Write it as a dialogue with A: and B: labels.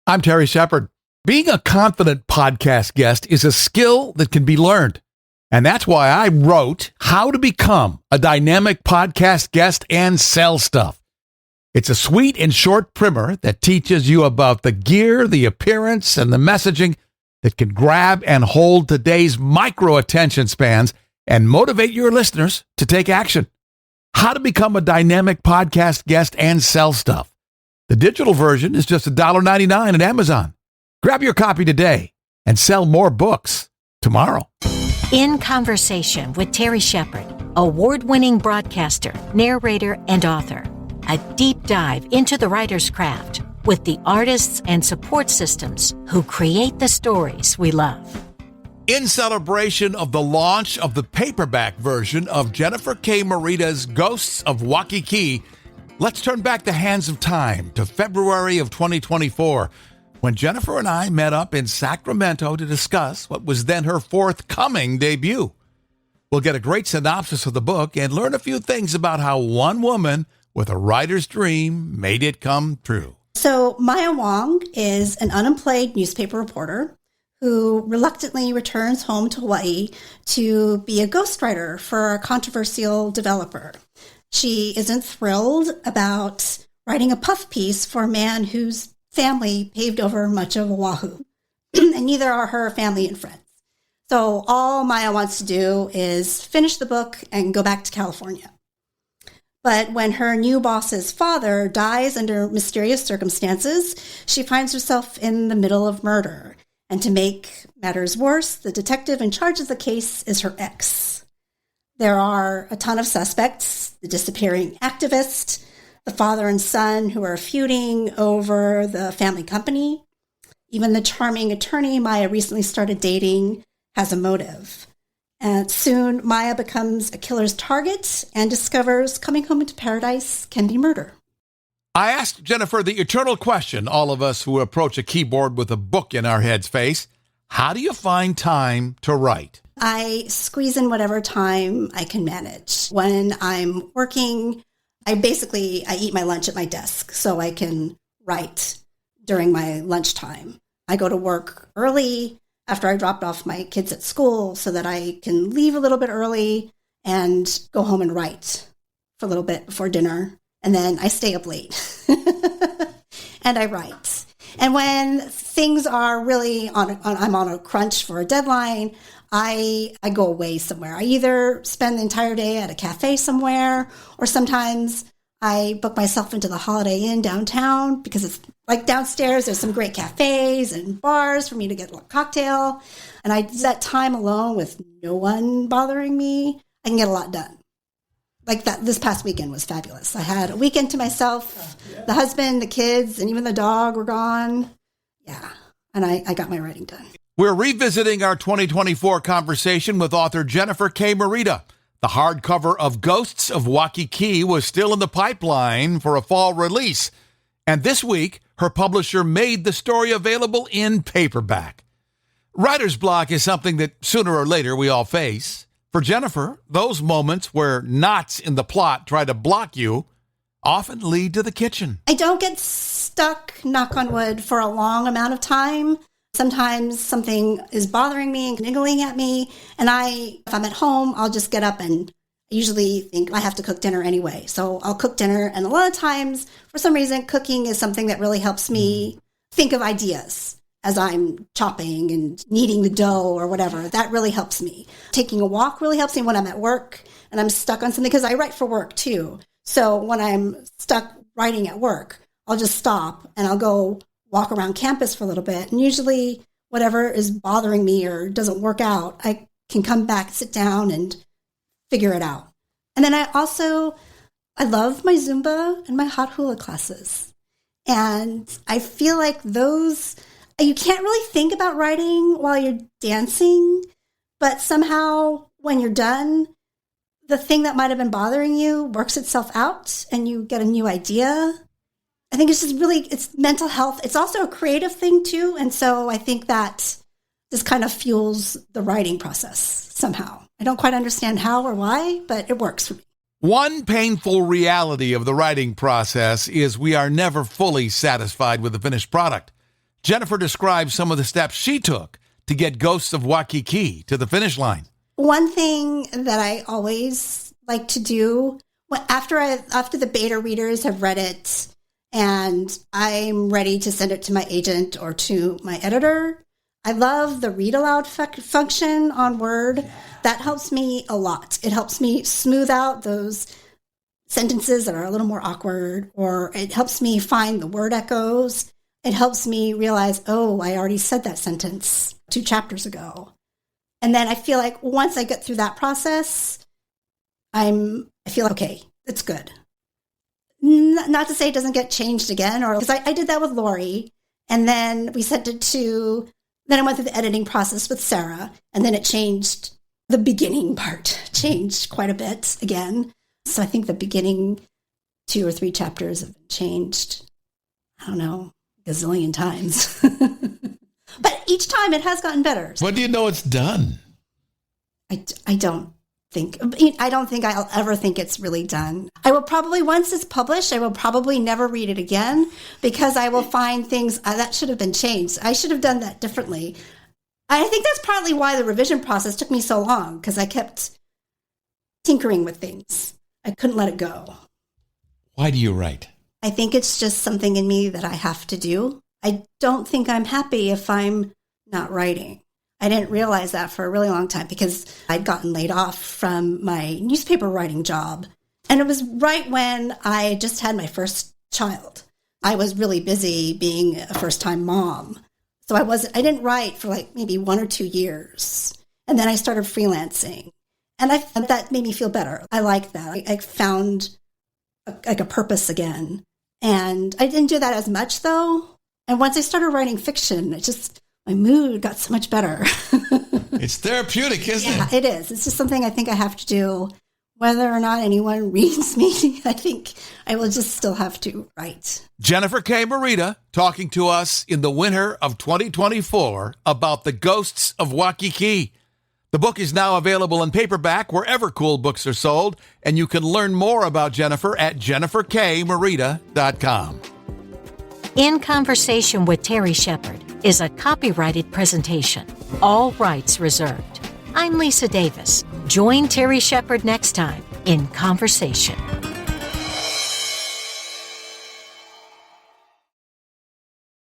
A: I'm Terry Shepard. Being a confident podcast guest is a skill that can be learned. And that's why I wrote How to Become a Dynamic Podcast Guest and Sell Stuff. It's a sweet and short primer that teaches you about the gear, the appearance, and the messaging that can grab and hold today's micro attention spans and motivate your listeners to take action. How to Become a Dynamic Podcast Guest and Sell Stuff. The digital version is just $1.99 at Amazon. Grab your copy today and sell more books tomorrow.
B: In Conversation with Terry Shepard, award-winning broadcaster, narrator, and author. A deep dive into the writer's craft with the artists and support systems who create the stories we love.
A: In celebration of the launch of the paperback version of Jennifer K. Morita's Ghosts of Waikīkī, let's turn back the hands of time to February of 2024, when Jennifer and I met up in Sacramento to discuss what was then her forthcoming debut. We'll get a great synopsis of the book and learn a few things about how one woman with a writer's dream made it come true.
C: So Maya Wong is an unemployed newspaper reporter who reluctantly returns home to Hawaii to be a ghostwriter for a controversial developer. She isn't thrilled about writing a puff piece for a man whose family paved over much of Oahu, and neither are her family and friends. So all Maya wants to do is finish the book and go back to California. But when her new boss's father dies under mysterious circumstances, she finds herself in the middle of murder. And to make matters worse, the detective in charge of the case is her ex. There are a ton of suspects: the disappearing activist, the father and son who are feuding over the family company. Even the charming attorney Maya recently started dating has a motive. And soon, Maya becomes a killer's target and discovers coming home into paradise can be murder.
A: I asked Jennifer the eternal question all of us who approach a keyboard with a book in our heads face: how do you find time to write?
C: I squeeze in whatever time I can manage. When I'm working, I eat my lunch at my desk so I can write during my lunchtime. I go to work early after I dropped off my kids at school so that I can leave a little bit early and go home and write for a little bit before dinner. And then I stay up late and I write. And when things are really I'm on a crunch for a deadline, I go away somewhere. I either spend the entire day at a cafe somewhere, or sometimes I book myself into the Holiday Inn downtown because it's like downstairs. There's some great cafes and bars for me to get a cocktail. And that time alone with no one bothering me, I can get a lot done. Like that, this past weekend was fabulous. I had a weekend to myself. The husband, the kids, and even the dog were gone. Yeah, and I got my writing done.
A: We're revisiting our 2024 conversation with author Jennifer K. Morita. The hardcover of Ghosts of Waikīkī was still in the pipeline for a fall release. And this week, her publisher made the story available in paperback. Writer's block is something that sooner or later we all face. For Jennifer, those moments where knots in the plot try to block you often lead to the kitchen.
C: I don't get stuck, knock on wood, for a long amount of time. Sometimes something is bothering me and niggling at me, and if I'm at home, I'll just get up and usually think I have to cook dinner anyway. So I'll cook dinner, and a lot of times, for some reason, cooking is something that really helps me think of ideas as I'm chopping and kneading the dough or whatever. That really helps me. Taking a walk really helps me when I'm at work and I'm stuck on something, because I write for work too. So when I'm stuck writing at work, I'll just stop and I'll go walk around campus for a little bit. And usually whatever is bothering me or doesn't work out, I can come back, sit down and figure it out. And then I love my Zumba and my hot hula classes. And I feel like you can't really think about writing while you're dancing, but somehow when you're done, the thing that might have been bothering you works itself out and you get a new idea. I think it's mental health. It's also a creative thing too. And so I think that this kind of fuels the writing process somehow. I don't quite understand how or why, but it works for me.
A: One painful reality of the writing process is we are never fully satisfied with the finished product. Jennifer describes some of the steps she took to get Ghosts of Waikīkī to the finish line.
C: One thing that I always like to do after the beta readers have read it and I'm ready to send it to my agent or to my editor, I love the read aloud function on Word. That helps me a lot. It helps me smooth out those sentences that are a little more awkward, or it helps me find the word echoes. It helps me realize, oh, I already said that sentence 2 chapters ago. And then I feel like once I get through that process, I feel okay, it's good. Not to say it doesn't get changed again, or because I did that with Lori, and then we sent it to, then I went through the editing process with Sarah, and then it changed, the beginning part changed quite a bit again. So I think the beginning 2 or 3 chapters have been changed, I don't know, a gazillion times. But each time it has gotten better.
A: When do you know it's done?
C: I don't think I'll ever think it's really done. I will probably, once it's published, I will probably never read it again because I will find things that should have been changed. I should have done that differently. I think that's partly why the revision process took me so long, because I kept tinkering with things. I couldn't let it go.
A: Why do you write?
C: I think it's just something in me that I have to do. I don't think I'm happy if I'm not writing. I didn't realize that for a really long time because I'd gotten laid off from my newspaper writing job. And it was right when I just had my first child. I was really busy being a first-time mom. So I didn't write for like maybe 1 or 2 years. And then I started freelancing. And that made me feel better. I like that. I found a purpose again. And I didn't do that as much though. And once I started writing fiction, my mood got so much better.
A: It's therapeutic, isn't it?
C: Yeah, it is. It's just something I think I have to do. Whether or not anyone reads me, I think I will just still have to write.
A: Jennifer K. Morita talking to us in the winter of 2024 about the Ghosts of Waikīkī. The book is now available in paperback wherever cool books are sold, and you can learn more about Jennifer at jenniferkmorita.com.
B: In Conversation with Terry Shepard is a copyrighted presentation. All rights reserved. I'm Lisa Davis. Join Terry Shepard next time in Conversation.